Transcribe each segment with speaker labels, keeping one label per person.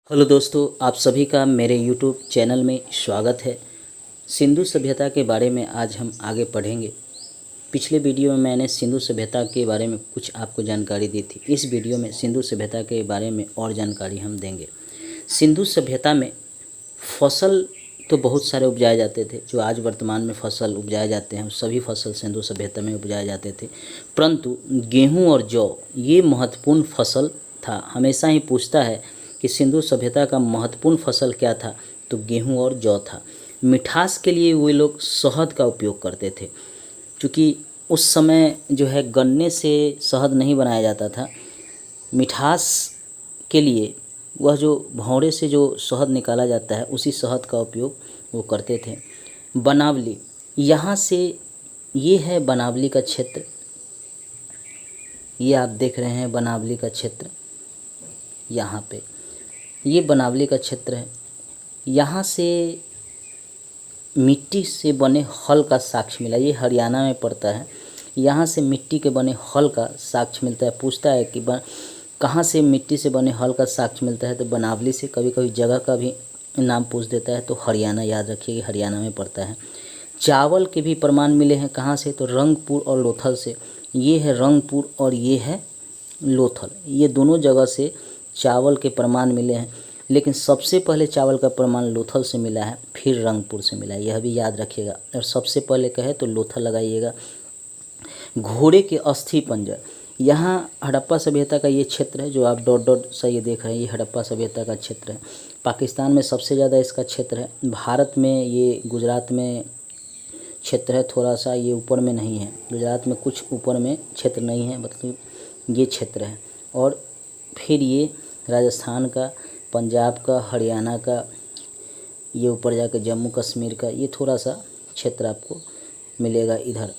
Speaker 1: Hello दोस्तों, आप सभी का मेरे यूट्यूब चैनल में स्वागत है। सिंधु सभ्यता के बारे में आज हम आगे पढ़ेंगे। पिछले वीडियो में मैंने सिंधु सभ्यता के बारे में कुछ आपको जानकारी दी थी। इस वीडियो में सिंधु सभ्यता के बारे में और जानकारी हम देंगे। सिंधु सभ्यता में फसल तो बहुत सारे उपजाए जाते थे। जो आज वर्तमान में फसल उपजाए जाते हैं सभी फसल सिंधु सभ्यता में उपजाए जाते थे, परंतु गेहूँ और जौ ये महत्वपूर्ण फसल था। हमेशा ही पूछता है कि सिंधु सभ्यता का महत्वपूर्ण फसल क्या था, तो गेहूं और जौ था। मिठास के लिए वे लोग शहद का उपयोग करते थे, क्योंकि उस समय जो है गन्ने से शहद नहीं बनाया जाता था। मिठास के लिए वह जो भौरे से जो शहद निकाला जाता है उसी शहद का उपयोग वो करते थे। बनावली, यहाँ से ये है बनावली का क्षेत्र। ये आप देख रहे हैं बनावली का क्षेत्र। यहाँ पे ये बनावली का क्षेत्र है। यहाँ से मिट्टी से बने हल का साक्ष्य मिला। ये हरियाणा में पड़ता है। यहाँ से मिट्टी के बने हल का साक्ष्य मिलता है। पूछता है कि कहाँ से मिट्टी से बने हल का साक्ष्य मिलता है, तो बनावली से। कभी कभी जगह का भी नाम पूछ देता है, तो हरियाणा याद रखिए, हरियाणा में पड़ता है। चावल के भी प्रमाण मिले हैं। कहाँ से, तो रंगपुर और लोथल से। ये है रंगपुर और ये है लोथल। ये दोनों जगह से चावल के प्रमाण मिले हैं, लेकिन सबसे पहले चावल का प्रमाण लोथल से मिला है, फिर रंगपुर से मिला है। यह भी याद रखिएगा। और सबसे पहले कहे तो लोथल लगाइएगा। घोड़े के अस्थि पंजर, यहाँ हड़प्पा सभ्यता का ये क्षेत्र है जो आप डॉट डॉट से ये देख रहे हैं। ये हड़प्पा सभ्यता का क्षेत्र है। पाकिस्तान में सबसे ज़्यादा इसका क्षेत्र है। भारत में ये गुजरात में क्षेत्र है, थोड़ा सा ये ऊपर में नहीं है। गुजरात में कुछ ऊपर में क्षेत्र नहीं है, मतलब ये क्षेत्र है। और फिर ये राजस्थान का, पंजाब का, हरियाणा का, ये ऊपर जाकर जम्मू कश्मीर का, ये थोड़ा सा क्षेत्र आपको मिलेगा इधर।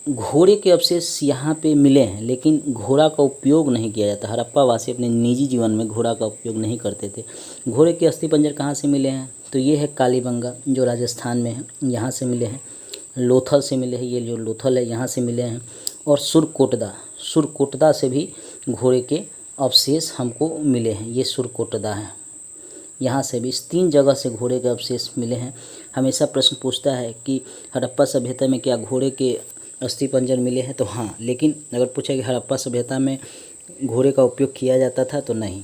Speaker 1: घोड़े के अवशेष यहाँ पे मिले हैं, लेकिन घोड़ा का उपयोग नहीं किया जाता। हड़प्पा वासी अपने निजी जीवन में घोड़ा का उपयोग नहीं करते थे। घोड़े के अस्थि पंजर कहाँ से मिले हैं, तो ये है कालीबंगा जो राजस्थान में है, यहाँ से मिले हैं। लोथल से मिले हैं, ये जो लोथल है यहाँ से मिले हैं। और सुरकोटदा से भी घोड़े के अवशेष हमको मिले हैं। ये सुरकोटदा है, यहाँ से भी। इस 3 जगह से घोड़े के अवशेष मिले हैं। हमेशा प्रश्न पूछता है कि हड़प्पा सभ्यता में क्या घोड़े के अस्थि पंजर मिले हैं, तो हाँ। लेकिन अगर पूछा कि हड़प्पा सभ्यता में घोड़े का उपयोग किया जाता था, तो नहीं।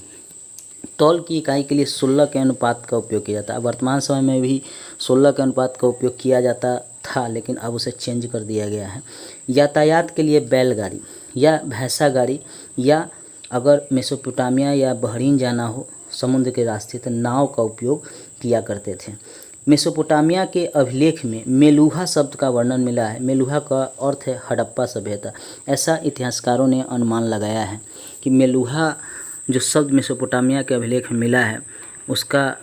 Speaker 1: तौल की इकाई के लिए 16 के अनुपात का उपयोग किया जाता है। वर्तमान समय में भी 16 के अनुपात का उपयोग किया जाता था, लेकिन अब उसे चेंज कर दिया गया है। यातायात के लिए बैलगाड़ी या भैंसा गाड़ी, या अगर मेसोपोटामिया या बहरीन जाना हो समुद्र के रास्ते, तो नाव का उपयोग किया करते थे। मेसोपोटामिया के अभिलेख में मेलुहा शब्द का वर्णन मिला है। मेलुहा का अर्थ है हड़प्पा सभ्यता। ऐसा इतिहासकारों ने अनुमान लगाया है कि मेलुहा जो शब्द मेसोपोटामिया के अभिलेख में मिला है, उसका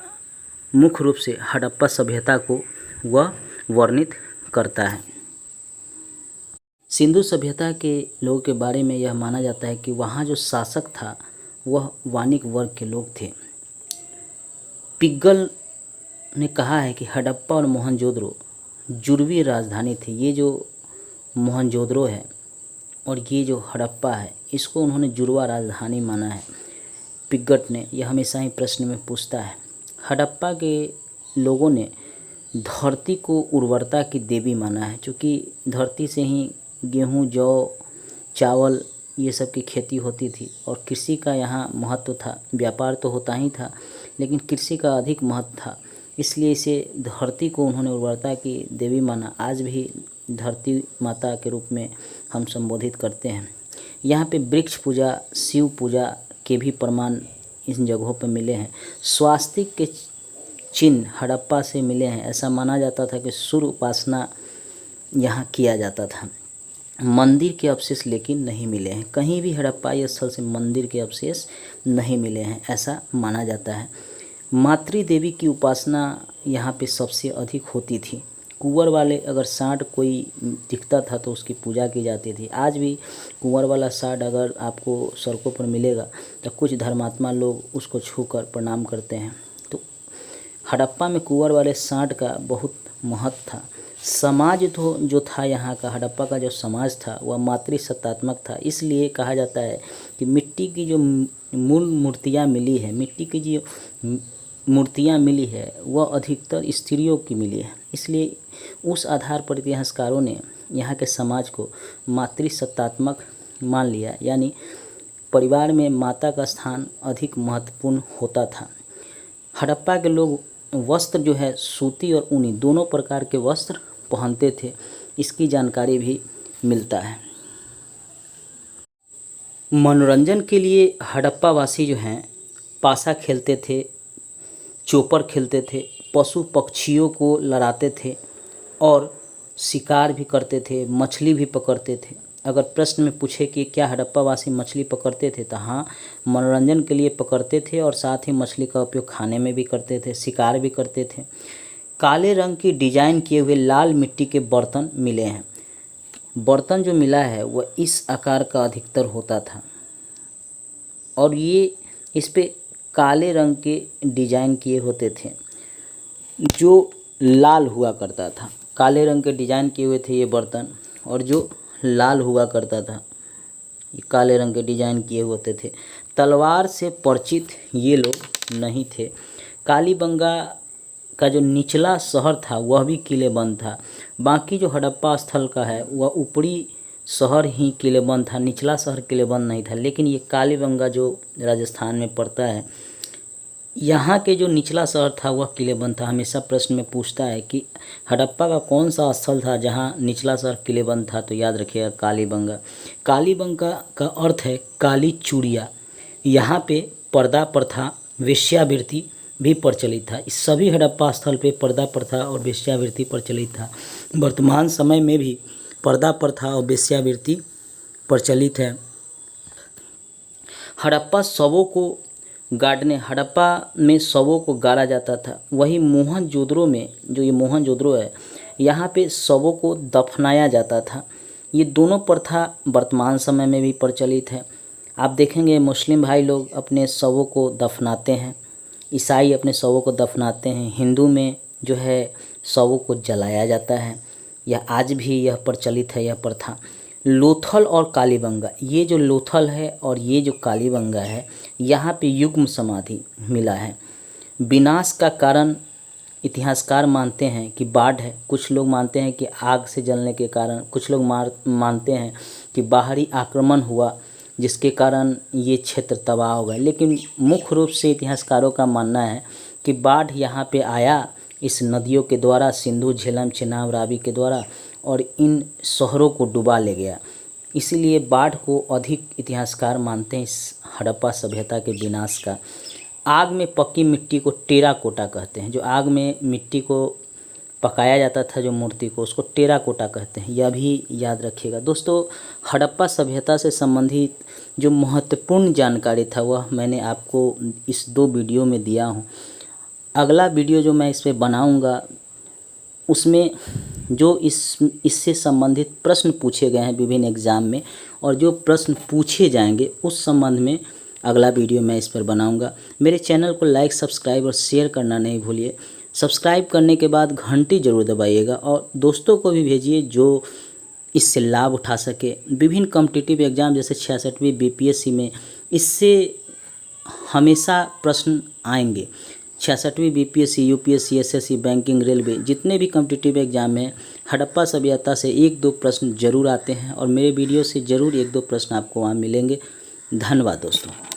Speaker 1: मुख्य रूप से हड़प्पा सभ्यता को वह वर्णित करता है। सिंधु सभ्यता के लोगों के बारे में यह माना जाता है कि वहाँ जो शासक था वह वाणिक वर्ग के लोग थे। पिग्गल ने कहा है कि हड़प्पा और मोहनजोदड़ो जुड़वी राजधानी थी। ये जो मोहनजोदड़ो है और ये जो हड़प्पा है, इसको उन्होंने जुड़वा राजधानी माना है पिग्गट ने। यह हमेशा ही प्रश्न में पूछता है। हड़प्पा के लोगों ने धरती को उर्वरता की देवी माना है, क्योंकि धरती से ही गेहूँ, जौ, चावल ये सब की खेती होती थी। और कृषि का यहाँ महत्व था। व्यापार तो होता ही था, लेकिन कृषि का अधिक महत्व था। इसलिए इसे धरती को उन्होंने उर्वरता की देवी माना। आज भी धरती माता के रूप में हम संबोधित करते हैं। यहाँ पे वृक्ष पूजा, शिव पूजा के भी प्रमाण इन जगहों पर मिले हैं। स्वास्तिक के चिन्ह हड़प्पा से मिले हैं। ऐसा माना जाता था कि सूर्य उपासना यहाँ किया जाता था। मंदिर के अवशेष लेकिन नहीं मिले हैं। कहीं भी हड़प्पाई स्थल से मंदिर के अवशेष नहीं मिले हैं, ऐसा माना जाता है। मातृ देवी की उपासना यहाँ पे सबसे अधिक होती थी। कुंवर वाले अगर सांड कोई दिखता था तो उसकी पूजा की जाती थी। आज भी कुंवर वाला सांड अगर आपको सड़कों पर मिलेगा तो कुछ धर्मात्मा लोग उसको छूकर प्रणाम करते हैं। तो हड़प्पा में कुंवर वाले सांड का बहुत महत्व था। समाज तो जो था यहाँ का, हड़प्पा का जो समाज था वह मातृसत्तात्मक था। इसलिए कहा जाता है कि मिट्टी की जो मूल मूर्तियाँ मिली है, मिट्टी की जो मूर्तियाँ मिली है वह अधिकतर स्त्रियों की मिली है। इसलिए उस आधार पर इतिहासकारों ने यहाँ के समाज को मातृसत्तात्मक मान लिया, यानी परिवार में माता का स्थान अधिक महत्वपूर्ण होता था। हड़प्पा के लोग वस्त्र जो है सूती और ऊनी दोनों प्रकार के वस्त्र पहनते थे, इसकी जानकारी भी मिलता है। मनोरंजन के लिए हड़प्पा वासी जो हैं पासा खेलते थे, चोपर खेलते थे, पशु पक्षियों को लड़ाते थे और शिकार भी करते थे, मछली भी पकड़ते थे। अगर प्रश्न में पूछे कि क्या हड़प्पा वासी मछली पकड़ते थे, तो हाँ, मनोरंजन के लिए पकड़ते थे और साथ ही मछली का उपयोग खाने में भी करते थे, शिकार भी करते थे। काले रंग की डिजाइन किए हुए लाल मिट्टी के बर्तन मिले हैं। बर्तन जो मिला है वह इस आकार का अधिकतर होता था और ये इस पे काले रंग के डिजाइन किए होते थे जो लाल हुआ करता था। काले रंग के डिजाइन किए हुए थे ये बर्तन, और जो लाल हुआ करता था ये काले रंग के डिजाइन किए होते थे। तलवार से परिचित ये लोग नहीं थे। कालीबंगा का जो निचला शहर था वह भी किलेबंद था। बाकी जो हड़प्पा स्थल का है वह ऊपरी शहर ही किलेबंद था, निचला शहर किलेबंद नहीं था। लेकिन ये कालीबंगा जो राजस्थान में पड़ता है, यहाँ के जो निचला शहर था वह किलेबंद था। हमेशा प्रश्न में पूछता है कि हड़प्पा का कौन सा स्थल था जहाँ निचला शहर किलेबंद था, तो याद रखिएगा कालीबंगा। कालीबंगा का अर्थ है काली चूड़िया। यहाँ पे पर्दा प्रथा, वेश्यावृत्ति भी प्रचलित था। इस सभी हड़प्पा स्थल पे पर्दा प्रथा और वेश्यावृत्ति प्रचलित था। वर्तमान समय में भी पर्दा प्रथा और वेश्यावृत्ति प्रचलित है। हड़प्पा में शवों को गाड़ा जाता था। वही मोहनजोदड़ो में, जो ये मोहनजोदड़ो है, यहाँ पे शवों को दफनाया जाता था। ये दोनों प्रथा वर्तमान समय में भी प्रचलित है। आप देखेंगे मुस्लिम भाई लोग अपने शवों को दफनाते हैं, ईसाई अपने शवों को दफनाते हैं, हिंदू में जो है शवों को जलाया जाता है। यह आज भी यह प्रचलित है, यह प्रथा। लोथल और कालीबंगा, ये जो लोथल है और ये जो कालीबंगा है, यहाँ पे युग्म समाधि मिला है। विनाश का कारण इतिहासकार मानते हैं कि बाढ़ है, कुछ लोग मानते हैं कि आग से जलने के कारण, कुछ लोग मानते हैं कि बाहरी आक्रमण हुआ जिसके कारण ये क्षेत्र तबाह हो गया। लेकिन मुख्य रूप से इतिहासकारों का मानना है कि बाढ़ यहाँ पे आया इस नदियों के द्वारा, सिंधु, झेलम, चेनाब, रावी के द्वारा, और इन शहरों को डुबा ले गया। इसीलिए बाढ़ को अधिक इतिहासकार मानते हैं इस हड़प्पा सभ्यता के विनाश का। आग में पकी मिट्टी को टेराकोटा कहते हैं। जो आग में मिट्टी को पकाया जाता था, जो मूर्ति को, उसको टेराकोटा कहते हैं। यह भी याद रखिएगा। दोस्तों, हड़प्पा सभ्यता से संबंधित जो महत्वपूर्ण जानकारी था वह मैंने आपको इस 2 वीडियो में दिया हूँ। अगला वीडियो जो मैं इस पर बनाऊँगा उसमें जो इससे संबंधित प्रश्न पूछे गए हैं विभिन्न एग्ज़ाम में, और जो प्रश्न पूछे जाएंगे उस संबंध में अगला वीडियो मैं इस पर बनाऊंगा। मेरे चैनल को लाइक, सब्सक्राइब और शेयर करना नहीं भूलिए। सब्सक्राइब करने के बाद घंटी ज़रूर दबाइएगा और दोस्तों को भी भेजिए जो इससे लाभ उठा सके। विभिन्न कॉम्पिटिटिव एग्ज़ाम जैसे 66वीं बीपीएससी में इससे हमेशा प्रश्न आएंगे। 66वीं BPSC, UPSC, SSC, banking, railway, जितने भी कॉम्पिटिटिव एग्ज़ाम हैं, हड़प्पा सभ्यता से 1-2 प्रश्न जरूर आते हैं और मेरे वीडियो से ज़रूर 1-2 प्रश्न आपको वहाँ मिलेंगे। धन्यवाद दोस्तों।